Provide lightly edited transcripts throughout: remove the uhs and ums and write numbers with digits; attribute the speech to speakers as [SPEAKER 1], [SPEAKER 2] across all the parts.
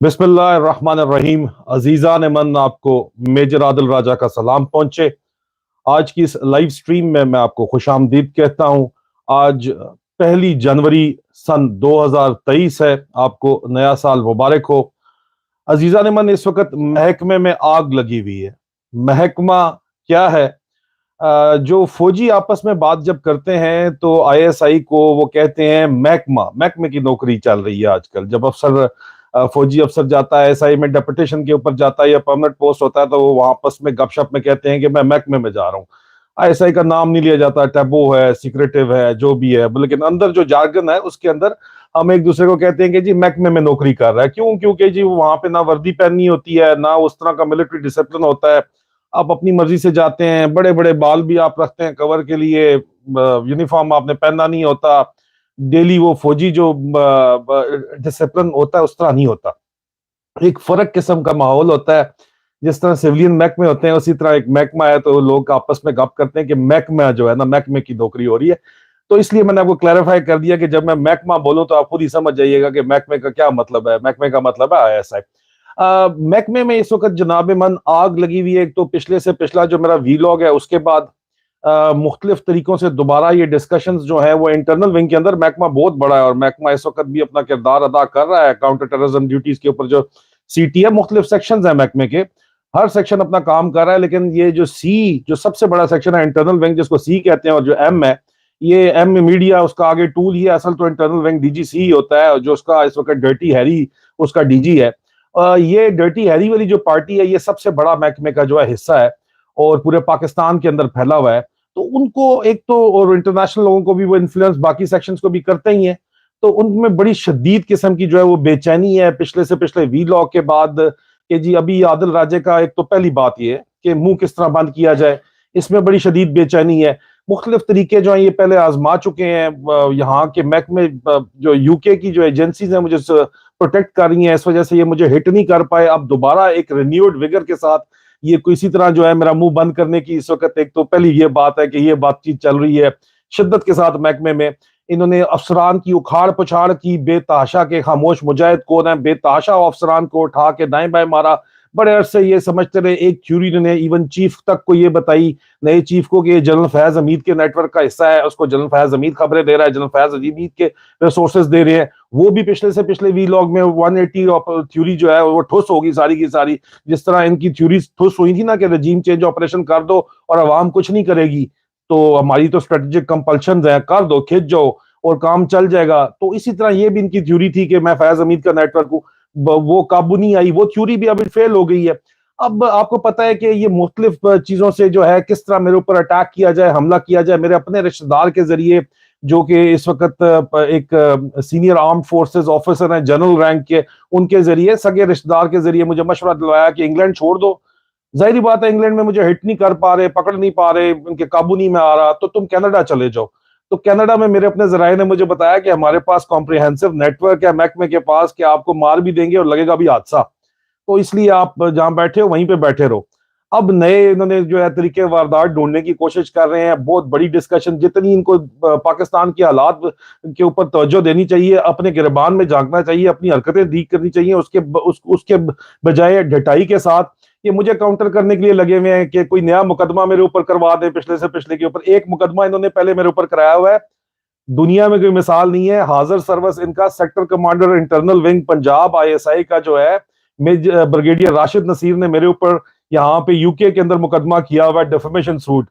[SPEAKER 1] बिस्मिल्लाहिर्रहमानिर्रहीम। अजीजा ने मन आपको मेजर आदिल राजा का सलाम पहुंचे। आज की इस लाइव स्ट्रीम में मैं आपको खुशामदीद कहता हूं। आज 1 जनवरी सन 2023 है। आपको नया साल मुबारक हो। अजीजा ने मन, इस वक्त महकमे में आग लगी हुई है। महकमा क्या है? जो फौजी आपस में बात जब करते हैं तो आईएसआई को वो कहते हैं महकमा, महकमे की नौकरी चल रही है आजकल। जब अफसर फौजी अफसर जाता है एसआई में डेपुटेशन के ऊपर जाता है या परमानेंट पोस्ट होता है तो वो आपस में गपशप में कहते हैं कि मैं महकमे में जा रहा हूँ। आईएसआई का नाम नहीं लिया जाता, टैबू है, सीक्रेटिव है, जो भी है, लेकिन अंदर जो जार्गन है उसके अंदर हम एक दूसरे को कहते हैं कि जी महकमे में नौकरी कर रहा है। क्यों? क्योंकि जी वहां पे ना वर्दी पहननी होती है, ना उस तरह का मिलिट्री डिसिप्लिन होता है। आप अपनी मर्जी से जाते हैं, बड़े बड़े बाल भी आप रखते हैं कवर के लिए, यूनिफॉर्म आपने पहनना नहीं होता। डेली वो फौजी जो डिसिप्लिन होता है उस तरह नहीं होता। एक फर्क किस्म का माहौल होता है। जिस तरह सिविलियन महकमे होते हैं उसी तरह एक महकमा है, तो लोग आपस में गप करते हैं कि महकमा जो है ना, महकमे की नौकरी हो रही है। तो इसलिए मैंने आपको क्लैरिफाई कर दिया कि जब मैं महकमा बोलूं तो आप खुद ही समझ जाइएगा कि महकमे का क्या मतलब है। महकमे का मतलब है आईएसआई। महकमे में इस वक्त जनाब मन आग लगी हुई है। एक तो पिछले से पिछला जो मेरा वीलॉग है उसके बाद मुख्तलिफ तरीकों से दोबारा ये डिस्कशंस जो है वो इंटरनल विंग के अंदर, महकमा बहुत बड़ा है और महकमा इस वक्त भी अपना किरदार अदा कर रहा है काउंटर टेररिज्म ड्यूटीज के ऊपर। जो सीटी है, मुख्तलिफ सेक्शन है महकमे के, हर सेक्शन अपना काम कर रहा है। लेकिन ये जो सी, जो सबसे बड़ा सेक्शन है इंटरनल विंग जिसको सी कहते हैं, और जो एम है, ये एम मीडिया उसका आगे टूल ही है। असल तो इंटरनल विंग डीजीसी ही होता है, जो उसका इस वक्त डर्टी हैरी उसका डीजी है। ये डर्टी हैरी वाली जो पार्टी है ये सबसे बड़ा महकमे का जो है हिस्सा है और पूरे पाकिस्तान के अंदर फैला हुआ है। तो उनको एक तो, और इंटरनेशनल लोगों को भी वो इन्फ्लुएंस बाकी सेक्शंस को भी करते ही हैं। तो उनमें बड़ी शदीद किस्म की जो है वो बेचैनी है पिछले से पिछले वीलॉग के बाद कि जी अभी आदिल राजे का, एक तो पहली बात ये है कि मुंह किस तरह बंद किया जाए, इसमें बड़ी शदीद बेचैनी है। मुख्तलिफ तरीके जो है ये पहले आजमा चुके हैं। यहाँ के महकमे, जो यूके की जो एजेंसीज हैं मुझे प्रोटेक्ट कर रही हैं, इस वजह से ये मुझे हिट नहीं कर पाए। अब दोबारा एक रिन्यूड विगर के साथ ये किसी तरह जो है मेरा मुंह बंद करने की इस वक्त, एक तो पहली ये बात है कि ये बातचीत चल रही है शिद्दत के साथ महकमे में। इन्होंने अफसरान की उखाड़ पुछाड़ की, बेतहाशा के खामोश मुजाहिद कौन है, बेतहाशा अफसरान को उठा के दाएं बाएं मारा। बड़े अरसे ये समझते रहे। एक थ्योरी ने इवन चीफ तक को ये बताई, नए चीफ को, कि जनरल फैज हमीद के नेटवर्क का हिस्सा है, उसको जनरल फैज हमीद खबरें दे रहा है, जनरल फैज हमीद के रिसोर्सेज दे रहे हैं। वो भी पिछले से पिछले वीलॉग में 180 थ्योरी जो है वो ठुस होगी सारी की सारी। जिस तरह इनकी थ्योरी ठुस हुई थी ना कि रजीम चेंज ऑपरेशन कर दो और अवाम कुछ नहीं करेगी, तो हमारी तो स्ट्रेटेजिक कंपल्शन है, कर दो, खिंच जाओ और काम चल जाएगा। तो इसी तरह ये भी इनकी थ्योरी थी कि मैं फैज हमीद का नेटवर्क हूँ। वो काबू नहीं आई, वो थ्योरी भी अभी फेल हो गई है। अब आपको पता है कि ये मुख्तलिफ चीजों से जो है किस तरह मेरे ऊपर अटैक किया जाए, हमला किया जाए, मेरे अपने रिश्तेदार के जरिए, जो कि इस वक्त एक सीनियर आर्म्ड फोर्सेस ऑफिसर हैं जनरल रैंक के, उनके जरिए, सगे रिश्तेदार के जरिए मुझे मशवरा दिलवाया कि इंग्लैंड छोड़ दो। जाहिर बात है इंग्लैंड में मुझे हिट नहीं कर पा रहे, पकड़ नहीं पा रहे, उनके काबू नहीं में आ रहा, तो तुम कनाडा चले जाओ। तो कनाडा में मेरे अपने जराये ने मुझे बताया कि हमारे पास कॉम्प्रिहेंसिव नेटवर्क है महकमे के पास, कि आपको मार भी देंगे और लगेगा भी हादसा, तो इसलिए आप जहां बैठे हो वहीं पे बैठे रहो। अब नए इन्होंने जो है तरीके वारदात ढूंढने की कोशिश कर रहे हैं। बहुत बड़ी डिस्कशन, जितनी इनको पाकिस्तान के हालात के ऊपर तवज्जो देनी चाहिए, अपने गिरबान में झांकना चाहिए, अपनी हरकतें ठीक करनी चाहिए, उसके बजाय ढटाई के साथ ये मुझे काउंटर करने के लिए लगे हुए हैं कि कोई नया मुकदमा मेरे ऊपर करवा दे पिछले से पिछले के ऊपर। एक मुकदमा इन्होंने पहले मेरे ऊपर कराया हुआ है, दुनिया में कोई मिसाल नहीं है। हाजिर सर्विस इनका sector commander internal wing Punjab ISI का जो है ब्रिगेडियर राशिद नसीर ने मेरे ऊपर यहाँ पे यूके के अंदर मुकदमा किया हुआ है, डिफेमेशन सूट।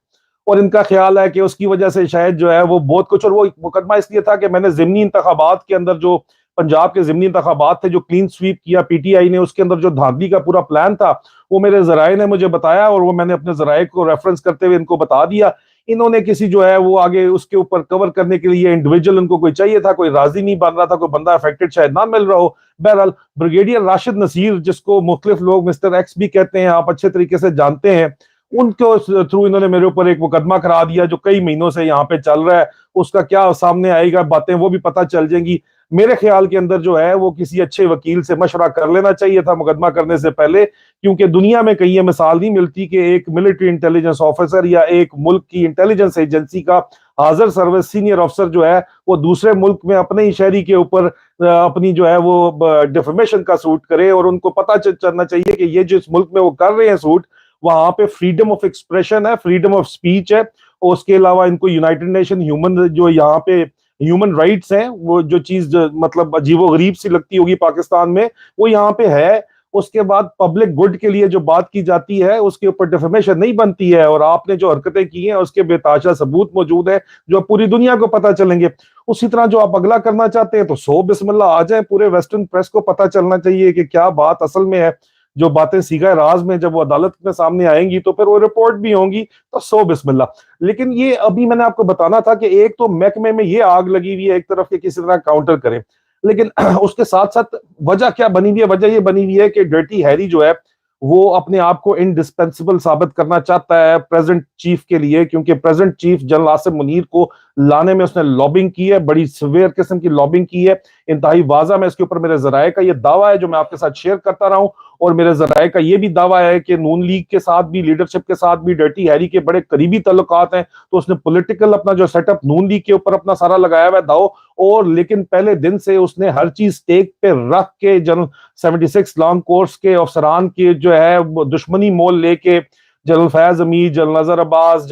[SPEAKER 1] और इनका ख्याल है कि उसकी वजह से शायद जो है वो बहुत कुछ, और वो मुकदमा इसलिए था कि मैंने जिमनी इंतखाबात के अंदर, जो पंजाब के जिमनी इंतखाबात थे, जो क्लीन स्वीप किया पीटीआई ने, उसके अंदर जो धांधली का पूरा प्लान था वो मेरे जराये ने मुझे बताया और वो मैंने अपने जराये को रेफरेंस करते हुए इनको बता दिया। इन्होंने किसी जो है वो आगे उसके ऊपर कवर करने के लिए इंडिविजुअल उनको कोई चाहिए था, कोई राजी नहीं बन रहा था, कोई बंदा अफेक्टेड शायद ना मिल रहा हो। बहरहाल ब्रिगेडियर राशिद नसीर, जिसको मुख्तलिफ लोग मिस्टर एक्स भी कहते हैं, आप अच्छे तरीके से जानते हैं, उनको थ्रू इन्होंने मेरे ऊपर एक मुकदमा करा दिया जो कई महीनों से यहाँ पे चल रहा है। उसका क्या सामने आएगा, बातें वो भी पता चल जाएंगी। मेरे ख्याल के अंदर जो है वो किसी अच्छे वकील से मशवरा कर लेना चाहिए था मुकदमा करने से पहले, क्योंकि दुनिया में कहीं ये मिसाल नहीं मिलती कि एक मिलिट्री इंटेलिजेंस ऑफिसर या एक मुल्क की इंटेलिजेंस एजेंसी का हाजिर सर्विस सीनियर अफसर जो है वो दूसरे मुल्क में अपने ही शहरी के ऊपर अपनी जो है वो डिफेमेशन का सूट करे, और उनको पता चलना चाहिए कि ये जो इस मुल्क में वो कर रहे हैं सूट, वहां पे फ्रीडम ऑफ एक्सप्रेशन है, फ्रीडम ऑफ स्पीच है। और उसके अलावा इनको यूनाइटेड नेशन ह्यूमन जो यहाँ पे ह्यूमन राइट्स हैं, वो जो चीज मतलब अजीबो गरीब सी लगती होगी पाकिस्तान में, वो यहाँ पे है। उसके बाद पब्लिक गुड के लिए जो बात की जाती है उसके ऊपर डिफेमेशन नहीं बनती है, और आपने जो हरकतें की हैं उसके बेताशा सबूत मौजूद है जो पूरी दुनिया को पता चलेंगे। उसी तरह जो आप अगला करना चाहते हैं तो सो बिस्मिल्लाह आ जाए, पूरे वेस्टर्न प्रेस को पता चलना चाहिए कि क्या बात असल में है। जो बातें सीगा राज में जब वो अदालत में सामने आएंगी तो फिर वो रिपोर्ट भी होंगी, तो सो बिस्मिल्लाह। लेकिन ये अभी मैंने आपको बताना था कि एक तो महकमे में ये आग लगी हुई है एक तरफ के किसी तरह काउंटर करें, लेकिन उसके साथ साथ वजह क्या बनी हुई है? वजह ये बनी हुई है कि डर्टी हैरी जो है वो अपने आप को इंडिस्पेंसिबल साबित करना चाहता है प्रेजेंट चीफ के लिए, क्योंकि present chief general Asim Munir को लाने में उसने लॉबिंग की है, बड़ी सिवियर किस्म की लॉबिंग की है, इंतहाई वाजा में इसके ऊपर मेरे जराये का ये दावा है जो मैं आपके साथ शेयर करता रहा हूं। और मेरे जराये का ये भी दावा है कि नून लीग के साथ भी, लीडरशिप के साथ भी डर्टी हैरी के बड़े करीबी ताल्लुकात हैं, तो उसने पॉलिटिकल अपना जो सेटअप नून लीग के ऊपर अपना सारा लगाया हुआ है दाव। और लेकिन पहले दिन से उसने हर चीज स्टेक पे रख के जनरल 76 लॉन्ग कोर्स के अफसरान के जो है दुश्मनी मोल लेके, जनरल फैज हमीद, जनरल नजर अब्बास,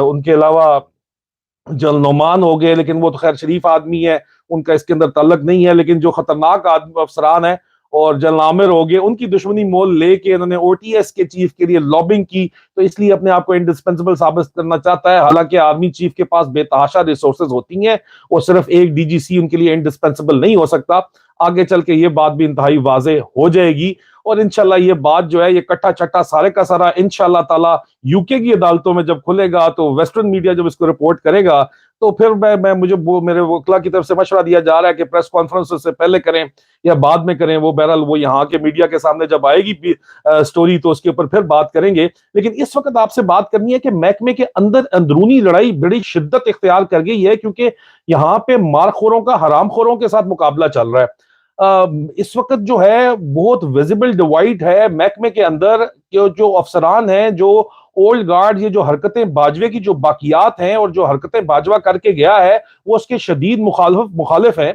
[SPEAKER 1] उनके अलावा जनरल नोमान हो गए, लेकिन वो तो खैर शरीफ आदमी है, उनका इसके अंदर ताल्लुक नहीं है, लेकिन जो खतरनाक आदमी अफसरान है और जनरल आमिर हो गए, उनकी दुश्मनी मोल लेके इन्होंने ओटीएस के चीफ के लिए लॉबिंग की, तो इसलिए अपने आप को इंडिस्पेंसिबल साबित करना चाहता है। हालांकि आर्मी चीफ के पास बेतहाशा रिसोर्सेज होती हैं और सिर्फ एक डीजीसी उनके लिए इंडिस्पेंसिबल नहीं हो सकता। आगे चल के ये बात भी इंतहाई वाजे हो जाएगी, और इंशाल्लाह ये बात जो है ये कट्टा चट्टा सारे का सारा इंशाल्लाह ताला यूके की अदालतों में जब खुलेगा, तो वेस्टर्न मीडिया जब इसको रिपोर्ट करेगा, तो फिर मैं मुझे वो मेरे वकला की तरफ से मशवरा दिया जा रहा है कि प्रेस कॉन्फ्रेंस से पहले करें या बाद में करें, वो बहरहाल वो यहाँ के मीडिया के सामने जब आएगी स्टोरी तो उसके ऊपर फिर बात करेंगे। लेकिन इस वक्त आपसे बात करनी है कि महकमे के अंदर अंदरूनी लड़ाई बड़ी शिद्दत इख्तियार कर गई है, क्योंकि यहाँ पे मारखोरों का हरामखोरों के साथ मुकाबला चल रहा है। इस वक्त जो है बहुत विजिबल डिवाइड है महकमे के अंदर, जो अफसरान हैं, जो ओल्ड गार्ड, ये जो हरकतें बाजवे की जो बाकियात हैं और जो हरकतें बाजवा करके गया है वो उसके शदीद मुखालिफ हैं।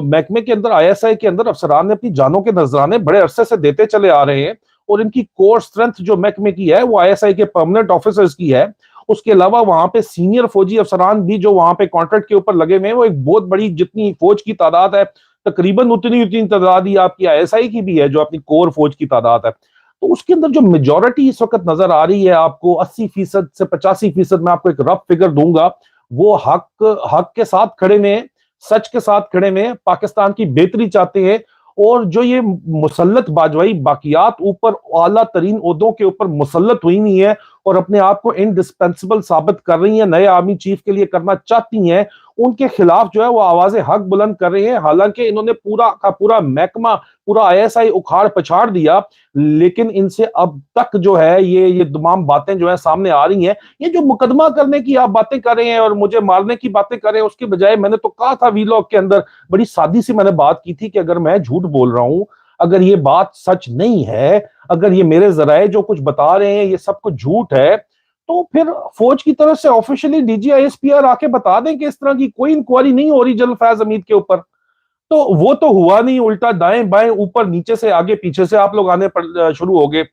[SPEAKER 1] महकमे के अंदर, आईएसआई के अंदर अफसरान ने अपनी जानों के नजराने बड़े अरसे से देते चले आ रहे हैं, और इनकी कोर स्ट्रेंथ जो महकमे की है वो आईएसआई के परमानेंट ऑफिसर्स की है। उसके अलावा वहां पे सीनियर फौजी अफसरान भी जो वहां पे कॉन्ट्रैक्ट के ऊपर लगे हुए हैं, वो एक बहुत बड़ी, जितनी फौज की तादाद है तकरीबन उतनी उतनी तादाद ही आपकी आईएसआई की भी है जो अपनी कोर फौज की तादाद है। तो उसके अंदर जो मेजोरिटी इस वक्त नजर आ रही है आपको 80% से 85%, मैं आपको एक रफ फिगर दूंगा, वो हक के साथ खड़े में, सच के साथ खड़े में, पाकिस्तान की बेहतरी चाहते हैं। और जो ये मुसल्लत बाजवाई बाकियात ऊपर आला तरीन ओहदों के ऊपर मुसल्लत हुई नहीं है और अपने आप को इंडिस्पेंसिबल साबित कर रही हैं, नए आर्मी चीफ के लिए करना चाहती हैं, उनके खिलाफ जो है वो आवाजें हक बुलंद कर रहे हैं। हालांकि इन्होंने पूरा का पूरा महकमा, पूरा आईएसआई उखाड़ पछाड़ दिया, लेकिन इनसे अब तक जो है ये तमाम बातें जो है सामने आ रही हैं। ये जो मुकदमा करने की आप बातें कर रहे हैं और मुझे मारने की बातें कर रहे हैं, उसके बजाय मैंने तो कहा था वीलॉग के अंदर, बड़ी सादी सी मैंने बात की थी कि अगर मैं झूठ बोल रहा हूं, अगर ये बात सच नहीं है, अगर ये मेरे जराए जो कुछ बता रहे हैं ये सब कुछ झूठ है, तो फिर फौज की तरफ से ऑफिशियली डीजीआईएसपीआर आके बता दें कि इस तरह की कोई इंक्वायरी नहीं हो रही जनरल फैज हमीद के ऊपर। तो वो तो हुआ नहीं, उल्टा दाएं बाएं ऊपर नीचे से आगे पीछे से आप लोग आने पर शुरू हो गए।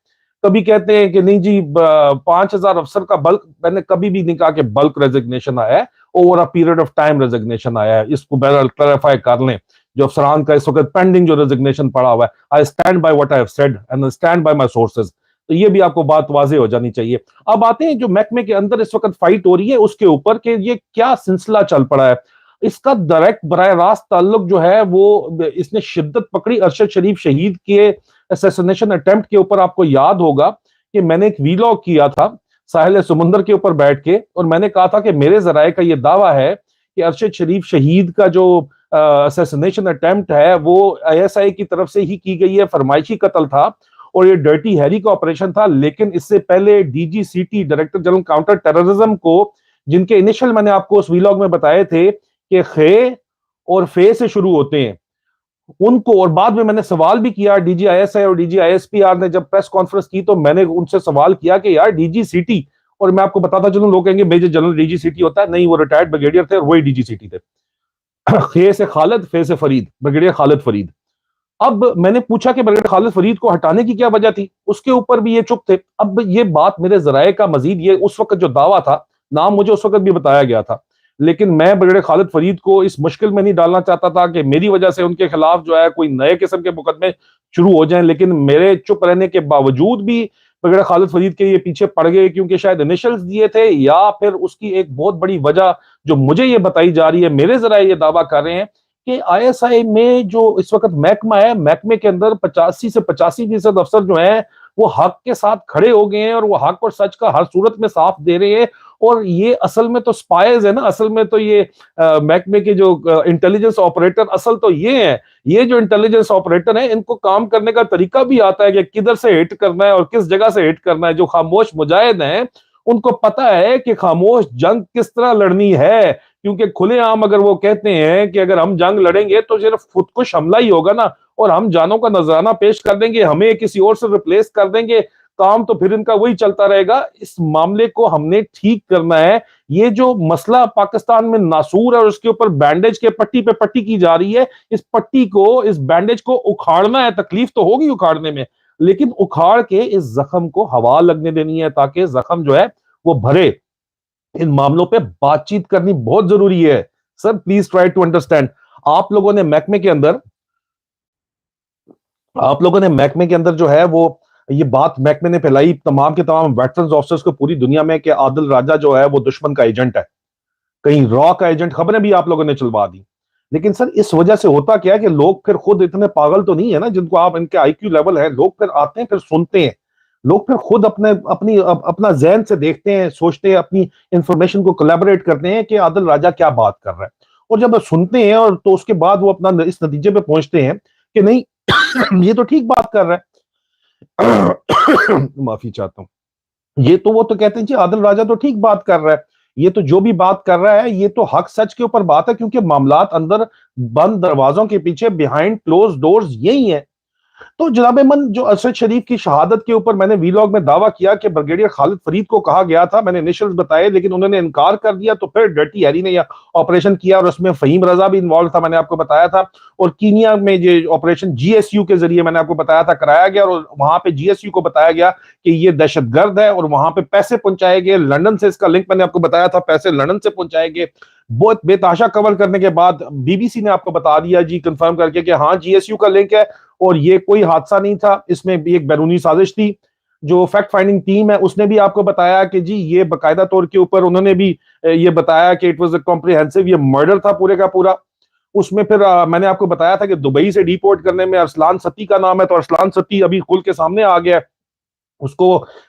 [SPEAKER 1] कभी कहते हैं कि नहीं जी 5,000 अफसर का बल्क, मैंने कभी भी नहीं कहा कि बल्क रेजिग्नेशन आया है, over a period of time resignation आया है। इसको बहरहाल क्लैरिफाई कर लें, जो अफसरान का इस वक्त पेंडिंग जो रेजिग्नेशन पड़ा हुआ है, I stand by what I have said and stand by my sources. तो ये भी आपको बात वाजे हो जानी चाहिए। अब आते हैं जो महकमे के अंदर इस वक्त फाइट हो रही है उसके ऊपर कि ये क्या सिलसिला चल पड़ा है। इसका डायरेक्ट बराह रास्त ताल्लुक जो है वो इसने शिद्दत पकड़ी अरशद शरीफ शहीद के असैसिनेशन अटेम्प्ट के ऊपर। आपको याद होगा कि मैंने एक वीलॉग किया था साहिल समुंदर के ऊपर बैठ के, और मैंने कहा था कि मेरे जराए का ये दावा है कि अरशद शरीफ शहीद का जो असैसिनेशन अटेम्प्ट है वो आईएसआई की तरफ से ही की गई है, फरमाइशी कत्ल था और ये डर्टी हैरी का ऑपरेशन था। लेकिन इससे पहले डीजीसीटी, डायरेक्टर जनरल काउंटर टेररिज्म को, जिनके इनिशियल मैंने आपको उस वीलॉग में बताए थे कि खे और फे से शुरू होते हैं, उनको, और बाद में मैंने सवाल भी किया डीजीआईएसआई और डीजीआईएसपीआर ने जब प्रेस कॉन्फ्रेंस की, तो मैंने उनसे सवाल किया कि यार डीजीसीटी, और मैं आपको बताता चलूं, लोग कहेंगे मेजर जनरल डीजीसीटी होता है, नहीं, वो रिटायर्ड ब्रिगेडियर थे और वही डीजीसीटी थे। खे से खालिद, फे से फरीद, ब्रिगेडियर खालिद फरीद। अब मैंने पूछा कि ब्रिगेडियर खालिद फरीद को हटाने की क्या वजह थी, उसके ऊपर भी ये चुप थे। अब ये बात मेरे जराये का मजीद, ये उस वक्त जो दावा था, नाम मुझे उस वक्त भी बताया गया था, लेकिन मैं ब्रिगेडियर खालिद फरीद को इस मुश्किल में नहीं डालना चाहता था कि मेरी वजह से उनके खिलाफ जो है कोई नए किस्म के मुकदमे शुरू हो जाएं। लेकिन मेरे चुप रहने के बावजूद भी ब्रिगेडियर खालिद फरीद के ये पीछे पड़ गए, क्योंकि शायद इनिशियल्स दिए थे, या फिर उसकी एक बहुत बड़ी वजह जो मुझे ये बताई जा रही है, मेरे जराये ये दावा कर रहे हैं कि आईएसआई में जो इस वक्त महकमा है, महकमे के अंदर 85 से 85% अफसर जो हैं वो हक के साथ खड़े हो गए हैं, और वो हक और सच का हर सूरत में साथ दे रहे हैं। और ये असल में तो स्पाइज है ना, असल में तो ये महकमे के जो इंटेलिजेंस ऑपरेटर असल तो ये हैं। ये जो इंटेलिजेंस ऑपरेटर हैं, इनको काम करने का तरीका भी आता है कि किधर से हिट करना है और किस जगह से हिट करना है। जो खामोश मुजाहिद हैं, उनको पता है कि खामोश जंग किस तरह लड़नी है, क्योंकि खुलेआम अगर वो कहते हैं कि अगर हम जंग लड़ेंगे तो सिर्फ खुदकुश हमला ही होगा ना, और हम जानों का नजराना पेश कर देंगे, हमें किसी और से रिप्लेस कर देंगे, काम तो फिर इनका वही चलता रहेगा। इस मामले को हमने ठीक करना है। ये जो मसला पाकिस्तान में नासूर है और उसके ऊपर बैंडेज के पट्टी पे पट्टी की जा रही है, इस पट्टी को, इस बैंडेज को उखाड़ना है। तकलीफ तो होगी उखाड़ने में, लेकिन उखाड़ के इस जख्म को हवा लगने देनी है, ताकि जख्म जो है वो भरे। इन मामलों पे बातचीत करनी बहुत जरूरी है। Sir please try to understand. आप लोगों ने महकमे के अंदर आप लोगों ने महकमे के अंदर जो है वो ये बात महकमे ने फैलाई तमाम के तमाम वेटरन्स ऑफिसर्स को पूरी दुनिया में, कि आदिल राजा जो है वो दुश्मन का एजेंट है, कहीं रॉ का एजेंट, खबरें भी आप लोगों ने चलवा दी। लेकिन सर इस वजह से होता क्या है कि लोग फिर खुद इतने पागल तो नहीं है ना, जिनको आप, इनके आईक्यू लेवल है, लोग फिर आते हैं, फिर सुनते हैं, लोग फिर खुद अपना जहन से देखते हैं, सोचते हैं, अपनी इंफॉर्मेशन को कोलैबोरेट करते हैं कि आदिल राजा क्या बात कर रहा है। और जब वो सुनते हैं और तो उसके बाद वो अपना इस नतीजे पे पहुंचते हैं कि नहीं ये तो ठीक बात कर रहा है। माफी चाहता हूं। ये तो वो तो कहते हैं जी आदिल राजा तो ठीक बात कर रहा है, ये तो जो भी बात कर रहा है ये तो हक सच के ऊपर बात है, क्योंकि मामलात अंदर बंद दरवाजों के पीछे बिहाइंड क्लोज डोर्स यही है। तो जनाब मन, जो अरशद शरीफ की शहादत के ऊपर मैंने वीलॉग में दावा किया कि ब्रिगेडियर खालिद फरीद को कहा गया था, मैंने इनिशियल्स बताए लेकिन उन्होंने इनकार कर दिया, तो फिर डर्टी हैरी ने यह ऑपरेशन किया और उसमें फहीम रजा भी इन्वॉल्व था, मैंने आपको बताया था। और कीनिया में ये ऑपरेशन जीएसयू के जरिए मैंने आपको बताया था कराया गया, और वहां पे जीएसयू को बताया गया कि ये दहशतगर्द है, और वहां पे पैसे पहुंचाए गए लंदन से, इसका लिंक मैंने आपको बताया था, पैसे लंदन से पहुंचाए गए। बहुत बेताशा कवर करने के बाद बीबीसी ने आपको बता दिया जी, कंफर्म करके कि हाँ जीएसयू का लिंक है और ये कोई हादसा नहीं था, इसमें भी एक बैरूनी साजिश थी। जो फैक्ट फाइंडिंग टीम है उसने भी आपको बताया कि जी ये बाकायदा तौर के ऊपर उन्होंने भी ये बताया कि इट वाज अ कॉम्प्रिहेंसिव, ये मर्डर था पूरे का पूरा। उसमें फिर मैंने आपको बताया था कि दुबई से डिपोर्ट करने में अरसलान सत्ती का नाम है, तो अरसलान सत्ती अभी खुल के सामने आ गया है। उसको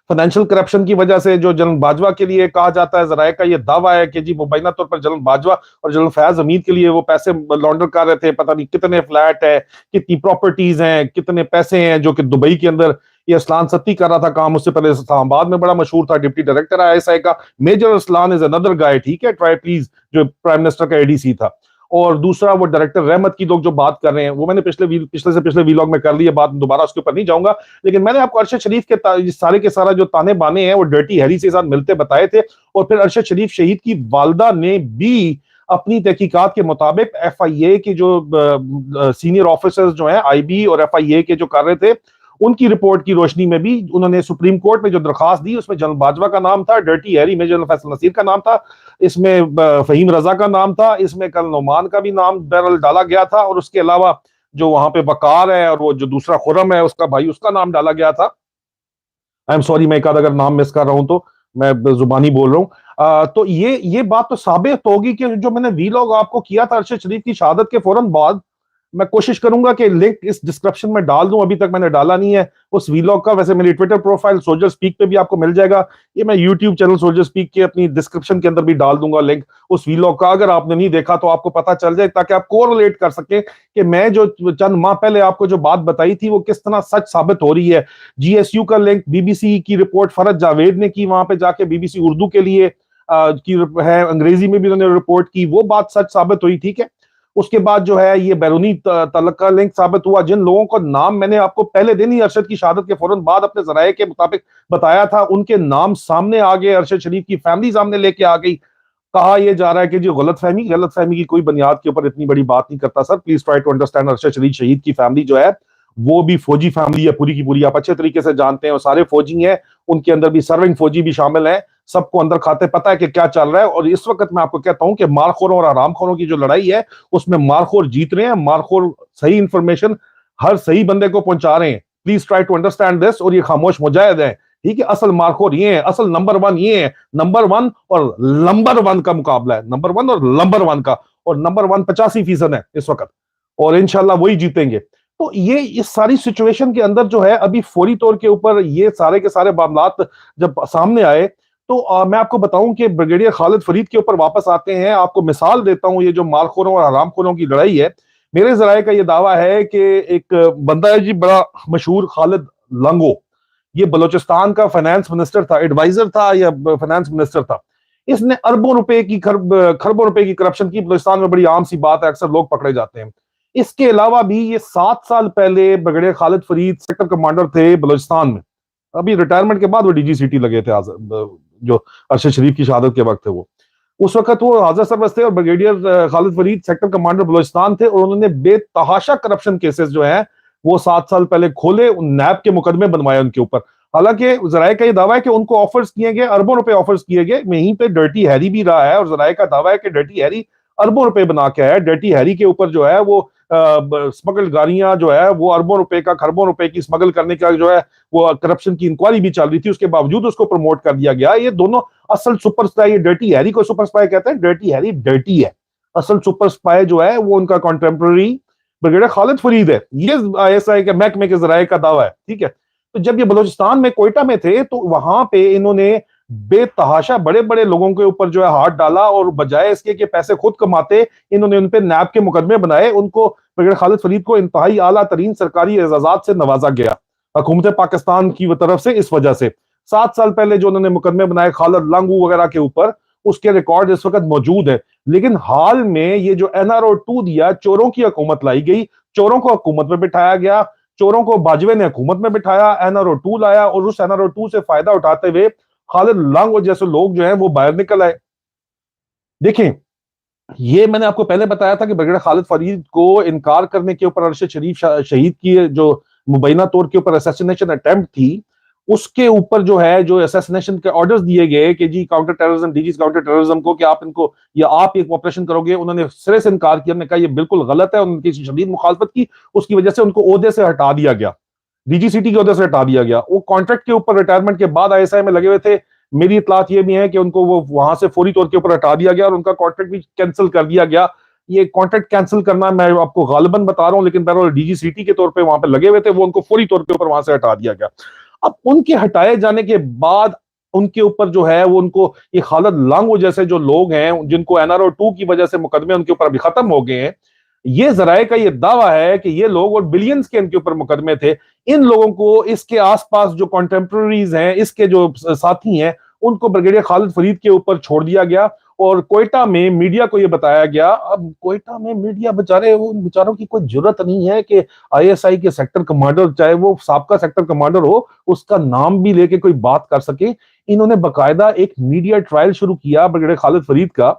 [SPEAKER 1] फाइनेंशियल करप्शन की वजह से, जो जनरल बाजवा के लिए कहा जाता है, जराये का ये दावा है कि जी मुबैना तौर पर जनरल बाजवा और जनरल फयाज हमीद के लिए वो पैसे लॉन्डर कर रहे थे, पता नहीं कितने फ्लैट है, कितनी प्रॉपर्टीज हैं, कितने पैसे हैं, जो कि दुबई के अंदर ये असलान सत्ती कर रहा था काम। उससे पहले इस्लामाबाद में बड़ा मशहूर था, डिप्टी डायरेक्टर आईएसआई का। Major Aslan is another guy, ठीक है, ट्राई प्लीज, जो प्राइम मिनिस्टर का एडीसी था। और दूसरा वो डायरेक्टर रहमत की लोग जो बात कर रहे हैं, वो मैंने पिछले वीलॉग में कर ली है बात, दोबारा उसके ऊपर नहीं जाऊंगा। लेकिन मैंने आपको अरशद शरीफ के सारे के सारा जो ताने बाने हैं वो डर्टी हैरी से साथ मिलते बताए थे। और फिर अरशद शरीफ शहीद की वालदा ने भी अपनी तहकीकात के मुताबिक एफआईए के जो सीनियर ऑफिसर्स जो हैं, आईबी और एफआईए के जो कर रहे थे, उनकी रिपोर्ट की रोशनी में भी उन्होंने सुप्रीम कोर्ट में जो दरखास्त दी, उसमें जनरल बाजवा का नाम था, डर्टी हैरी में जनरल फैसल नसीर का नाम था, इसमें फहीम रजा का नाम था, इसमें कल नोमान का भी नाम बैरल डाला गया था, और उसके अलावा जो वहां पे वकार है और वो जो दूसरा खुरम है उसका भाई, उसका नाम डाला गया था। आई एम सॉरी, मैं एक आध अगर नाम मिस कर रहा हूं तो मैं जुबानी बोल रहा हूं। तो ये बात तो साबित होगी कि जो मैंने वीलॉग आपको किया था अरशद शरीफ की शहादत के फौरन बाद, मैं कोशिश करूंगा कि लिंक इस डिस्क्रिप्शन में डाल दूं, अभी तक मैंने डाला नहीं है उस वीलॉग का। वैसे मेरी ट्विटर प्रोफाइल सोल्जर स्पीक पे भी आपको मिल जाएगा, ये मैं यूट्यूब चैनल सोल्जर स्पीक के अपनी डिस्क्रिप्शन के अंदर भी डाल दूंगा लिंक उस वीलॉग का। अगर आपने नहीं देखा तो आपको पता चल जाए, ताकि आप कोरिलेट कर सकें कि मैं जो चंद माह पहले आपको जो बात बताई थी वो किस तरह सच साबित हो रही है। जीएसयू का लिंक बीबीसी की रिपोर्ट फरज जावेद ने की, वहां पे जाके बीबीसी उर्दू के लिए की है, अंग्रेजी में भी उन्होंने रिपोर्ट की, वो बात सच साबित हुई, ठीक है। उसके बाद जो है ये बैरूनी तलक का लिंक साबित हुआ। जिन लोगों का नाम मैंने आपको पहले दिन ही अरशद की शहादत के फौरन बाद अपने जराये के मुताबिक बताया था, उनके नाम सामने आ गए, अरशद शरीफ की फैमिली सामने लेके आ गई। कहा यह जा रहा है कि जो गलतफहमी की कोई बुनियाद के ऊपर इतनी बड़ी बात नहीं करता sir, please try to understand. Arshad Sharif शहीद की फैमिली जो है वो भी फौजी फैमिली है पूरी की पूरी, आप अच्छे तरीके से जानते हैं, और सारे फौजी हैं, उनके अंदर भी सर्विंग फौजी भी शामिल हैं, सबको अंदर खाते पता है कि क्या चल रहा है। और इस वक्त मैं आपको कहता हूं कि मारखोरों और आरामखोरों की जो लड़ाई है उसमें मारखोर जीत रहे हैं, मारखोर सही इंफॉर्मेशन हर सही बंदे को पहुंचा रहे हैं। Please try to understand this. और ये खामोश मुजाहिद है, ठीक है, असल मारखोर ये है, असल नंबर वन ये है, नंबर वन और नंबर वन का मुकाबला है, नंबर वन और नंबर वन का, और नंबर वन 85% है इस वक्त, और इंशाल्लाह वही जीतेंगे। तो ये इस सारी सिचुएशन के अंदर जो है अभी फौरी तौर के ऊपर ये सारे के सारे मामलात जब सामने आए, तो मैं आपको बताऊं कि ब्रिगेडियर खालिद फरीद के ऊपर वापस आते हैं। आपको मिसाल देता हूं, ये जो मालखोरों और हरामखोरों की लड़ाई है, मेरे जराये का ये दावा है कि एक बंदा है जी बड़ा मशहूर, खालिद लंगो, ये बलोचिस्तान का फाइनेंस मिनिस्टर था, एडवाइजर था या फाइनेंस मिनिस्टर था। इसने अरबों रुपए की खरबों रुपए की करप्शन की, बलोचिस्तान में बड़ी आम सी बात है, अक्सर लोग पकड़े जाते हैं। इसके अलावा भी ये 7 साल पहले brigadier Khalid Farid sector commander थे बलोचिस्तान में, अभी रिटायरमेंट के बाद वो डीजी सिटी लगे थे, जो अरशद शरीफ की शहादत के वक्त थे वो, उस वक्त वो हाजिर सरबस थे और brigadier Khalid Farid sector commander Balochistan थे, और उन्होंने बेतहाशा करप्शन केसेस जो हैं वो 7 साल पहले खोले, नैब के मुकदमे बनवाए उनके ऊपर। हालांकि जराये का ये दावा है कि उनको ऑफर्स किए गए, अरबों रुपए ऑफर्स किए गए, वहीं पे डर्टी हैरी भी रहा है, और जराये का दावा है कि डर्टी हैरी अरबों रुपए बना के आया। डर्टी हैरी के ऊपर जो है वो स्मगल गाड़ियां जो है वो अरबों रुपए का, खरबों रुपए की स्मगल करने का जो है वो करप्शन की इंक्वायरी भी चल रही थी, उसके बावजूद उसको प्रमोट कर दिया गया। ये दोनों असल सुपर स्पाई, ये डर्टी हैरी को सुपर स्पाई कहते हैं, डर्टी हैरी डर्टी है, असल सुपर स्पाई जो है वो उनका कॉन्टेम्पररी ब्रिगेडियर खालिद फरीद है। ये आईएसआई के महकमे के जराये का दावा है, ठीक है। तो जब ये बलोचिस्तान में कोयटा में थे तो वहां पे इन्होंने बेतहाशा बड़े बड़े लोगों के ऊपर जो है हाथ डाला, और बजाय इसके कि पैसे खुद कमाते, इन्होंने उन पे नैब के मुकदमे बनाए। उनको ब्रिगेडियर खालिद फरीद को इंतहाई आला तरीन सरकारी एजाजात से नवाजा गया हुकूमत पाकिस्तान की तरफ से। इस वजह से 7 साल पहले जो उन्होंने मुकदमे बनाए खालिद लंगू वगैरह के ऊपर, उसके रिकॉर्ड इस वक्त मौजूद है। लेकिन हाल में ये जो एनआरओ 2 दिया, चोरों की हुकूमत लाई गई, चोरों को हुकूमत में बिठाया गया, चोरों को बाजवे ने हुकूमत में बिठाया, एनआरओ 2 लाया, और उस एनआरओ 2 से फायदा उठाते हुए खालिद लंगो जैसे लोग जो हैं वो बाहर निकल आए। देखें, ये मैंने आपको पहले बताया था कि ब्रिगेडियर खालिद फरीद को इनकार करने के ऊपर अरशद शरीफ शहीद की जो मुबैना तौर के ऊपर असैसिनेशन अटेम्प्ट थी, उसके ऊपर जो है जो असैसिनेशन के ऑर्डर्स दिए गए कि जी counter terrorism, DG counter terrorism को कि आप इनको या आप एक ऑपरेशन करोगे, उन्होंने सिरे से इनकार किया। उन्होंने कहा ये बिल्कुल गलत है, उनकी शदीद मुखालफत की, उसकी वजह से उनको ओहदे से हटा दिया गया, डीजी सिटी के ओहदे से हटा दिया गया। वो कॉन्ट्रैक्ट के ऊपर रिटायरमेंट के बाद आईएसआई में लगे हुए थे। मेरी इतलात ये भी है कि उनको वो वहां से फौरी तौर के ऊपर हटा दिया गया और उनका कॉन्ट्रैक्ट भी कैंसिल कर दिया गया। ये कॉन्ट्रैक्ट कैंसिल करना मैं आपको गालिबन बता रहा हूं, लेकिन बहरहाल डीजी सिटी के तौर पे वहां पे लगे हुए थे, वो उनको फौरी तौर के ऊपर वहां से हटा दिया गया। अब उनके हटाए जाने के बाद उनके ऊपर जो है वो उनको ये खालिद लंगो जैसे जो लोग हैं जिनको एनआरओ 2 की वजह से मुकदमे उनके ऊपर अभी खत्म हो गए हैं, ये जराये का ये दावा है कि ये लोग, और बिलियंस के इनके ऊपर मुकदमे थे, इन लोगों को इसके आसपास जो कॉन्टेम्पररीज हैं, इसके जो साथी हैं, उनको ब्रिगेडियर खालिद फरीद के ऊपर छोड़ दिया गया। और कोयटा में मीडिया को यह बताया गया, अब कोयटा में मीडिया बेचारे, वो बेचारों की कोई जरूरत नहीं है कि आईएसआई के सेक्टर कमांडर, चाहे वो साबका सेक्टर कमांडर हो, उसका नाम भी लेके कोई बात कर सके। इन्होंने बाकायदा एक मीडिया ट्रायल शुरू किया ब्रिगेडियर खालिद फरीद का,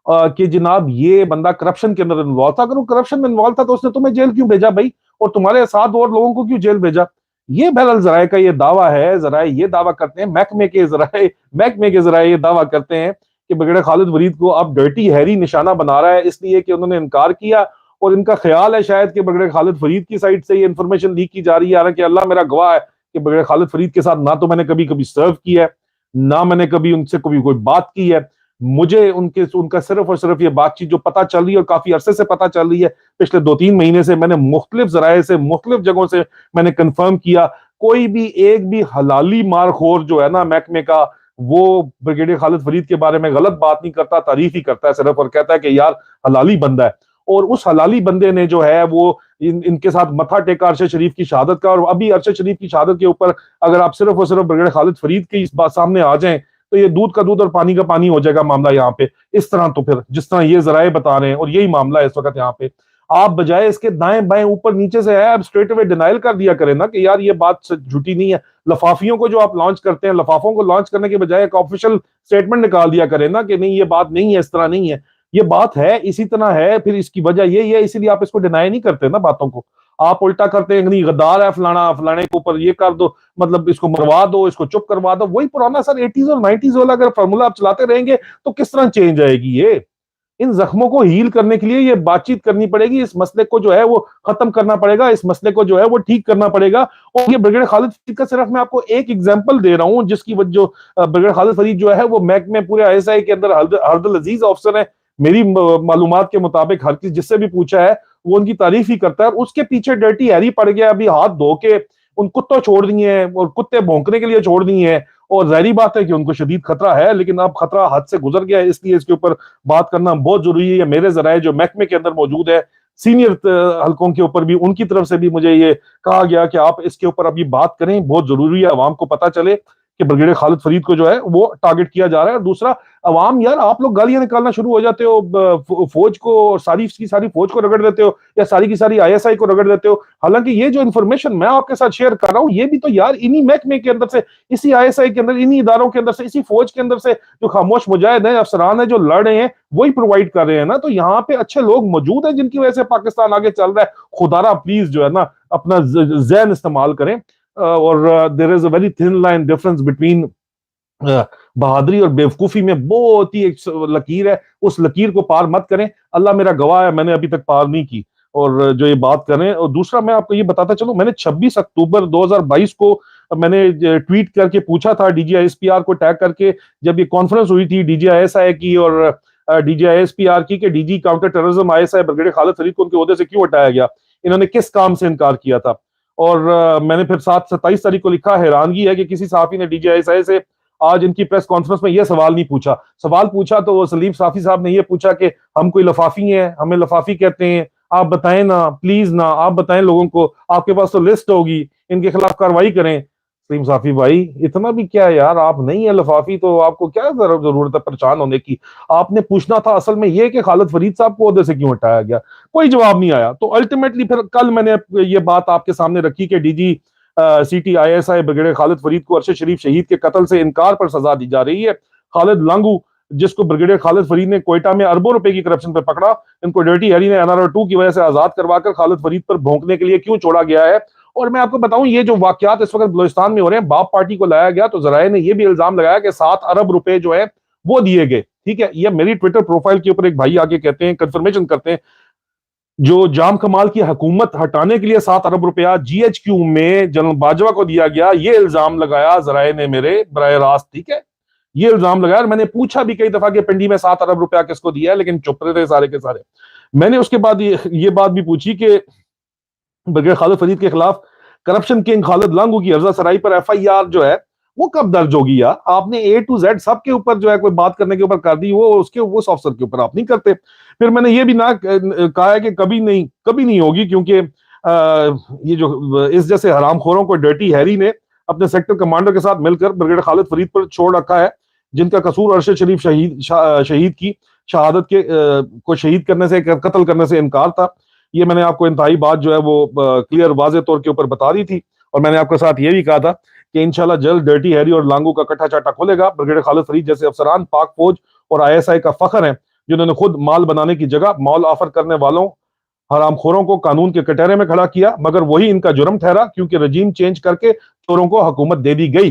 [SPEAKER 1] कि जनाब ये बंदा करप्शन के अंदर इन्वॉल्व था, अगर वो करप्शन में इन्वॉल्व था तो उसने तुम्हें जेल क्यों भेजा भाई, और तुम्हारे साथ और लोगों को क्यों जेल भेजा। ये बहरहाल जराये का ये दावा है, जराये ये दावा करते हैं, महकमे के जराये ये दावा करते हैं कि ब्रिगेडियर खालिद फरीद को अब डर्टी हैरी निशाना बना रहा है, इसलिए कि उन्होंने इनकार किया। और इनका ख्याल है शायद कि ब्रिगेडियर खालिद फरीद की साइड से ये इन्फॉर्मेशन लीक की जा रही है, हालांकि अल्लाह मेरा गवाह है कि ब्रिगेडियर खालिद फरीद के साथ ना तो मैंने कभी कभी सर्व किया है, ना मैंने कभी उनसे कभी कोई बात की है। मुझे उनका सिर्फ और सिर्फ ये बातचीत जो पता चल रही है और काफी अरसे से पता चल रही है, पिछले 2-3 महीने से, मैंने मुख्तलिफ जराये से, मुख्तलिफ जगहों से मैंने कंफर्म किया, कोई भी एक भी हलाली मारखोर जो है ना महकमे का, वो ब्रिगेडियर खालिद फरीद के बारे में गलत बात नहीं करता, तारीफ ही करता है सिर्फ, और कहता है कि यार हलाली बंदा है। और उस हलाली बंदे ने जो है वो इनके साथ मथा टेका अरशद शरीफ की शहादत का। और अभी अरशद शरीफ की शहादत के ऊपर अगर आप सिर्फ और सिर्फ ब्रिगेडियर खालिद फरीद की इस बात सामने आ जाएं तो ये दूध का दूध और पानी का पानी हो जाएगा मामला यहाँ पे। इस तरह तो फिर जिस तरह ये जराये बता रहे हैं, और यही मामला है इस वक्त यहाँ पे। आप बजाय इसके दाएं बाएं ऊपर नीचे से है आप स्ट्रेट अवे डिनाइल कर दिया करें ना कि यार ये बात झूठी नहीं है। लफाफियों को जो आप लॉन्च करते हैं, लफाफों को लॉन्च करने के बजाय एक ऑफिशियल स्टेटमेंट निकाल दिया करें ना कि नहीं ये बात नहीं है, इस तरह नहीं है, ये बात है इसी तरह है, फिर इसकी वजह ये है, इसीलिए आप इसको डिनाई नहीं करते ना बातों को। आप उल्टा करते हैं नहीं गद्दार है फलाना, फलाने के ऊपर ये कर दो, मतलब इसको मरवा दो, इसको चुप करवा दो। वही पुराना सर 80s और 90s वाला अगर फॉर्मूला आप चलाते रहेंगे तो किस तरह चेंज आएगी ये। इन जख्मों को हील करने के लिए ये बातचीत करनी पड़ेगी, इस मसले को जो है वो खत्म करना पड़ेगा, इस मसले को जो है वो ठीक करना पड़ेगा। और ये ब्रिगेड खालिद फरीद का सिर्फ मैं आपको एक एग्जांपल दे रहा हूं, जिसकी वजह जो ब्रिगेड खालिद फरीद जो है वो महकमे पूरे आईएसआई के अंदर हरदल अजीज ऑफिसर है। मेरी मालूमात के मुताबिक हर किसी जिससे भी पूछा है वो उनकी तारीफ ही करता है। और उसके पीछे डर्टी हैरी पड़ गया, अभी हाथ धो के उन कुत्तों छोड़ दिए हैं और कुत्ते भौंकने के लिए छोड़ दिए हैं। और जाहिर बात है कि उनको शदीद खतरा है, लेकिन अब खतरा हद से गुजर गया है, इसलिए इसके ऊपर बात करना बहुत जरूरी है। मेरे जराए जो महकमे के अंदर मौजूद है, सीनियर हलकों के ऊपर भी, उनकी तरफ से भी मुझे ये कहा गया कि आप इसके ऊपर अभी बात करें, बहुत जरूरी है, अवाम को पता चले कि ब्रिगेडियर खालिद फरीद को जो है वो टारगेट किया जा रहा है। और दूसरा, अवाम यार आप लोग गालियां निकालना शुरू हो जाते हो, फौज को, सारी की सारी फौज को रगड़ देते हो या सारी की सारी आईएसआई को रगड़ देते हो। हालांकि ये जो इन्फॉर्मेशन मैं आपके साथ शेयर कर रहा हूं ये भी तो यार इन्हीं महकमे के अंदर से, इसी आईएसआई के अंदर, इन्हीं इदारों के अंदर से, इसी फौज के अंदर से जो खामोश मुजाहिद हैं, अफसरान है जो लड़ रहे हैं, वही प्रोवाइड कर रहे हैं ना। तो यहाँ पे अच्छे लोग मौजूद हैं जिनकी वजह से पाकिस्तान आगे चल रहा है। खुदारा प्लीज जो है ना अपना ज़हन इस्तेमाल करें। और there is a very thin line difference between बहादुरी और बेवकूफी में बहुत ही एक लकीर है, उस लकीर को पार मत करें। अल्लाह मेरा गवाह है, मैंने अभी तक पार नहीं की। और जो ये बात करें, और दूसरा मैं आपको ये बताता चलूं, मैंने 26 अक्टूबर 2022 को मैंने ट्वीट करके पूछा था डीजीआईएसपीआर को टैग करके, जब ये कॉन्फ्रेंस हुई थी डीजीआईएसआई की और डीजीआईएसपीआर की, कि DG counter terrorism ISI brigadier Khalid Farid को उनके ओहदे से क्यों हटाया गया, इन्होंने किस काम से इनकार किया था। और मैंने फिर 27 तारीख को लिखा, हैरानगी है कि किसी सहाफी ने डीजीआईएसआई से आज इनकी प्रेस कॉन्फ्रेंस में यह सवाल नहीं पूछा। सवाल पूछा तो वो सलीम साफी साहब ने यह पूछा कि हम कोई लफाफी हैं, हमें लफाफी कहते हैं, आप बताएं ना प्लीज ना, आप बताएं लोगों को, आपके पास तो लिस्ट होगी, इनके खिलाफ कार्रवाई करें। सलीम साफी भाई इतना भी क्या यार, आप नहीं है लफाफी तो आपको क्या जरूरत है परेशान होने की। आपने पूछना था असल में ये कि खालिद फरीद साहब को ओहदे से क्यों हटाया गया, कोई जवाब नहीं आया। तो अल्टीमेटली फिर कल मैंने ये बात आपके सामने रखी कि डीजी सीटी आईएसआई ब्रिगेडियर खालिद फरीद को अरशद शरीफ शहीद के कत्ल से इनकार पर सजा दी जा रही है। खालिद लांगू, जिसको ब्रिगेडियर खालिद फरीद ने कोयटा में अरबों रुपए की करप्शन पर पकड़ा, इनको डर्टी हैरी ने एनआरओ 2 की वजह से आजाद करवाकर खालिद फरीद पर भौंकने के लिए क्यों छोड़ा गया है। और मैं आपको बताऊं, ये जो वाकयात इस वक्त बलूचिस्तान में हो रहे हैं, बाप पार्टी को लाया गया तो जराए ने यह भी इल्जाम लगाया कि 7 अरब रुपए जो है वो दिए गए। ठीक है, ये मेरी ट्विटर प्रोफाइल के ऊपर एक भाई आके कहते हैं, कंफर्मेशन करते हैं, जो जाम कमाल की हुकूमत हटाने के लिए 7 अरब रुपया जीएचक्यू में जनरल बाजवा को दिया गया, ये इल्जाम लगाया जराए ने मेरे बराह रास्त। ठीक है, ये इल्जाम लगाया। मैंने पूछा भी कई दफा कि पिंडी में 7 अरब रुपया किसको दिया है, लेकिन चुप रहे थे सारे के सारे। मैंने उसके बाद ये बात भी पूछी कि ब्रिगेडियर खालिद फरीद के खिलाफ करप्शन किंग खालिद लांगू की अफजा सराई पर एफआईआर जो है वो कब दर्ज होगी। यार आपने ए टू जेड सबके ऊपर जो है कोई बात करने के ऊपर कर दी, वो उसके उस अफसर के ऊपर आप नहीं करते। फिर मैंने ये भी ना कहा है कि कभी नहीं होगी, क्योंकि ये जो इस जैसे हरामखोरों को डर्टी हैरी ने अपने सेक्टर कमांडर के साथ मिलकर ब्रिगेडियर खालिद फरीद पर छोड़ रखा है, जिनका कसूर अरशद शरीफ शहीद की शहादत के को शहीद करने से, कत्ल करने से इनकार था। ये मैंने आपको इंतहाई बात जो है वो क्लियर वाज़े तौर के ऊपर बता दी थी। और मैंने आपके साथ ये भी कहा था कि इंशाल्लाह जल्द डर्टी हैरी और लांगू का कट्टा चाटा खुलेगा। ब्रिगेडियर खालिद फरीद जैसे अफसरान पाक फौज और आईएसआई का फख्र है, जिन्होंने खुद माल बनाने की जगह मॉल ऑफर करने वालों हरामखोरों को कानून के कटहरे में खड़ा किया, मगर वही इनका जुर्म ठहरा क्योंकि रजीम चेंज करके चोरों को हुकूमत दे दी गई।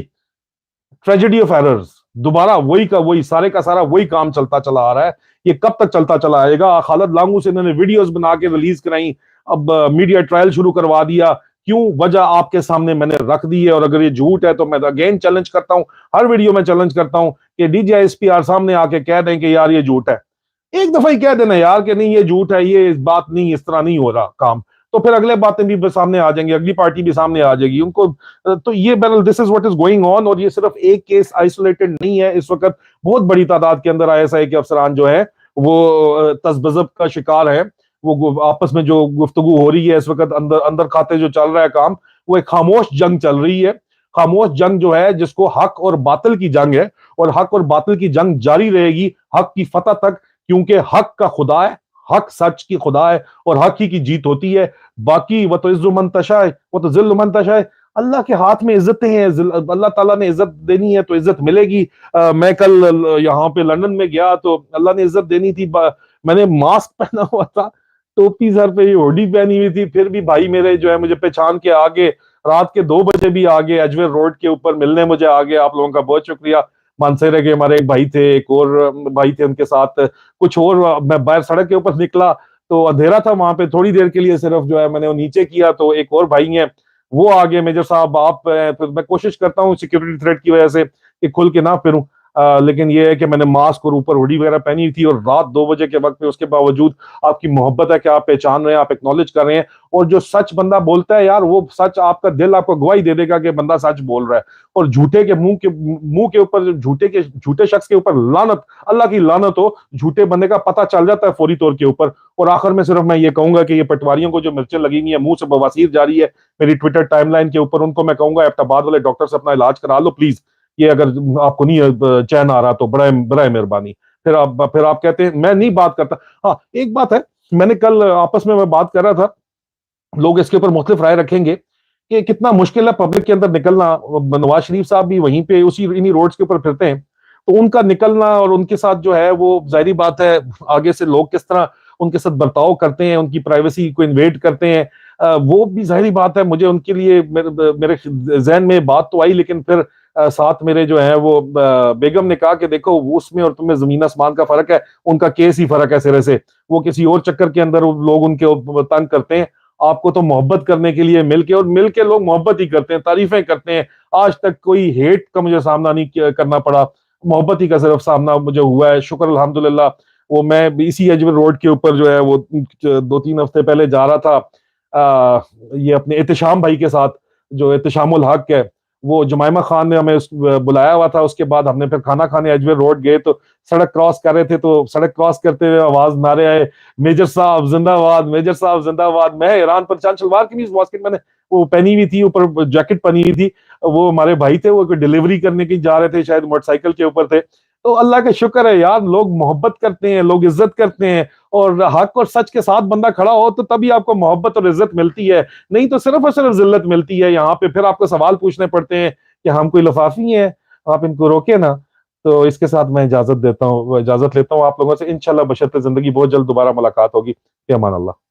[SPEAKER 1] ट्रेजेडी ऑफ एरर्स, दोबारा वही का वही, सारे का सारा वही काम चलता चला आ रहा है। ये कब तक चलता चला आएगा। खालिद लांगू से इन्होंने वीडियोस बना के रिलीज कराई, अब मीडिया ट्रायल शुरू करवा दिया। क्यों, वजह आपके सामने मैंने रख दी है। और अगर ये झूठ है तो मैं अगेन चैलेंज करता हूं, हर वीडियो में चैलेंज करता हूं कि डीजीआईएसपीआर सामने आके कह दें कि यार ये झूठ है। एक दफा ही कह देना यार कि नहीं ये झूठ है, ये इस बात नहीं, इस तरह नहीं हो रहा काम, तो फिर अगले बातें भी सामने आ जाएंगी, अगली पार्टी भी सामने आ जाएगी उनको। तो ये बहरहाल this is what is going on. और ये सिर्फ एक केस आइसोलेटेड नहीं है, इस वक्त बहुत बड़ी तादाद के अंदर आईएसआई के अफसरान जो है वो तज़ब्ज़ुब का शिकार है। वो आपस में जो गुफ्तगू हो रही है इस वक्त, अंदर अंदर खाते जो चल रहा है काम, वो एक खामोश जंग चल रही है। खामोश जंग जो है, जिसको हक और बातिल की जंग है, और हक और बातिल की जंग जारी रहेगी हक की फतह तक, क्योंकि हक का खुदा है, हक सच की खुदा है और हक ही की जीत होती है। बाकी वो तो इज्जु मन तशाए वो तो जिल्लु मन तशाए, अल्लाह के हाथ में इज्जतें हैं। अल्लाह ताला ने इज्जत देनी है तो इज्जत मिलेगी। मैं कल यहाँ पे लंदन में गया तो अल्लाह ने इज्जत देनी थी। मैंने मास्क पहना हुआ था, टोपी सर पे, हुडी पहनी हुई थी, फिर भी भाई मेरे जो है मुझे पहचान के आगे, रात के 2 बजे भी आगे एजवेर रोड के ऊपर मिलने मुझे आगे। आप लोगों का बहुत शुक्रिया। मानसेरे के हमारे एक भाई थे, एक और भाई थे, उनके साथ कुछ और। मैं बाहर सड़क के ऊपर निकला तो अंधेरा था वहां पे, थोड़ी देर के लिए सिर्फ जो है मैंने वो नीचे किया तो एक और भाई हैं वो आगे, मेजर साहब आप फिर मैं कोशिश करता हूँ सिक्योरिटी थ्रेट की वजह से कि खुल के ना फिरूं। लेकिन ये है कि मैंने मास्क और ऊपर हुडी वगैरह पहनी हुई थी और रात 2 बजे के वक्त में, उसके बावजूद आपकी मोहब्बत है कि आप पहचान रहे हैं, आप एक्नॉलेज कर रहे हैं। और जो सच बंदा बोलता है यार, वो सच आपका दिल आपको गवाही दे देगा कि बंदा सच बोल रहा है। और झूठे के मुंह के ऊपर, झूठे शख्स के ऊपर लानत, अल्लाह की लानत हो। झूठे बंदे का पता चल जाता है फौरी तौर के ऊपर। और आखिर में सिर्फ मैं ये कहूंगा कि ये पटवारियों को जो मिर्चें लगी हुई है, मुंह से बवासीर जारी है मेरी ट्विटर टाइमलाइन के ऊपर, उनको मैं कहूंगा एबटाबाद वाले डॉक्टर से अपना इलाज करा लो प्लीज। ये अगर आपको नहीं चैन आ रहा तो बड़ा बड़ा मेहरबानी। फिर आप कहते हैं मैं नहीं बात करता। हाँ, एक बात है, मैंने कल आपस में मैं बात कर रहा था, लोग इसके ऊपर मुख्तलिफ राय रखेंगे कि कितना मुश्किल है पब्लिक के अंदर निकलना। नवाज शरीफ साहब भी वहीं पे उसी इन्हीं रोड्स के ऊपर फिरते हैं, तो उनका निकलना और उनके साथ जो है वो जाहिर बात है, आगे से लोग किस तरह उनके साथ बर्ताव करते हैं, उनकी प्राइवेसी को इन्वेड करते हैं, वो भी जाहिर बात है। मुझे उनके लिए मेरे जहन में बात तो आई, लेकिन फिर साथ मेरे जो है वो बेगम ने कहा कि देखो वो उसमें और तुम्हें जमीन आसमान का फर्क है, उनका केस ही फर्क है सिरे से। वो किसी और चक्कर के अंदर लोग उनके तंग करते हैं। आपको तो मोहब्बत करने के लिए मिलके, और मिलके लोग मोहब्बत ही करते हैं, तारीफें करते हैं। आज तक कोई हेट का मुझे सामना नहीं करना पड़ा, मोहब्बत ही का सिर्फ सामना मुझे हुआ है, शुक्र अल्हम्दुलिल्लाह। वो मैं इसी एजवर रोड के ऊपर जो है वो 2-3 हफ्ते पहले जा रहा था ये अपने एहतशाम भाई के साथ, जो एहतशामुल हक है, वो जुमाइमा खान ने हमें बुलाया हुआ था। उसके बाद हमने फिर खाना खाने एजवेर रोड गए, तो सड़क क्रॉस कर रहे थे, तो सड़क क्रॉस करते हुए आवाज नारे आए, मेजर साहब जिंदाबाद, मेजर साहब जिंदाबाद। मैं हैरान परेशान, शलवार कमीज वास्कट मैंने वो पहनी हुई थी, ऊपर जैकेट पहनी हुई थी। वो हमारे भाई थे, वो कोई डिलीवरी करने की जा रहे थे, शायद मोटरसाइकिल के ऊपर थे। तो अल्लाह का शुक्र है यार, लोग मोहब्बत करते हैं, लोग इज्जत करते हैं। और हक और सच के साथ बंदा खड़ा हो तो तभी आपको मोहब्बत और इज्जत मिलती है, नहीं तो सिर्फ और सिर्फ जिल्लत मिलती है। यहाँ पे फिर आपको सवाल पूछने पड़ते हैं कि हम कोई लफाफी हैं, आप इनको रोके ना। तो इसके साथ मैं इजाजत लेता हूँ आप लोगों से। इंशाल्लाह बशर्ते जिंदगी बहुत जल्द दोबारा मुलाकात होगी। अमान अल्लाह।